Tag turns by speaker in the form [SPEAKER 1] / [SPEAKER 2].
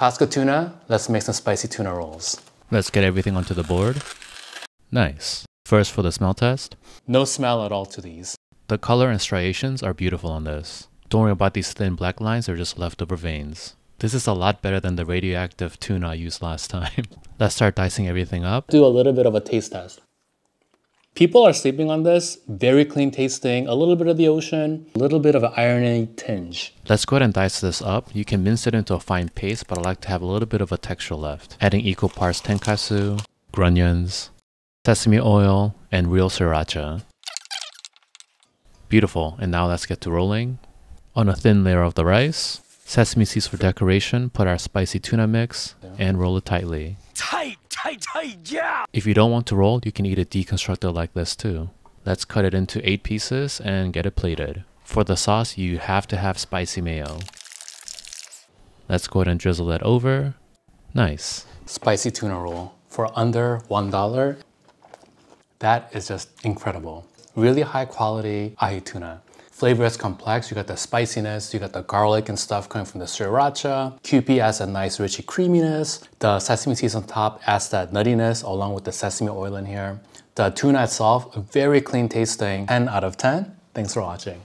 [SPEAKER 1] Costco Tuna, let's make some spicy tuna rolls.
[SPEAKER 2] Let's get everything onto the board. Nice. First for the smell test.
[SPEAKER 1] No smell at all to these.
[SPEAKER 2] The color and striations are beautiful on this. Don't worry about these thin black lines, they're just leftover veins. This is a lot better than the radioactive tuna I used last time. Let's start dicing everything up.
[SPEAKER 1] Do a little bit of a taste test. People are sleeping on this. Very clean tasting, a little bit of the ocean, a little bit of an irony tinge.
[SPEAKER 2] Let's go ahead and dice this up. You can mince it into a fine paste, but I like to have a little bit of a texture left. Adding equal parts tenkaisu, grunions, sesame oil, and real sriracha. Beautiful, and now let's get to rolling. On a thin layer of the rice, sesame seeds for decoration, put our spicy tuna mix, and roll it tightly.
[SPEAKER 3] Tight, yeah!
[SPEAKER 2] If you don't want to roll, you can eat it deconstructed like this too. Let's cut it into 8 pieces and get it plated. For the sauce, you have to have spicy mayo. Let's go ahead and drizzle that over. Nice.
[SPEAKER 1] Spicy tuna roll for under $1. That is just incredible. Really high quality ahi tuna. Flavor is complex. You got the spiciness, you got the garlic and stuff coming from the sriracha. Kewpie adds a nice richy creaminess. The sesame seeds on top adds that nuttiness along with the sesame oil in here. The tuna itself, very clean tasting. 10 out of 10. Thanks for watching.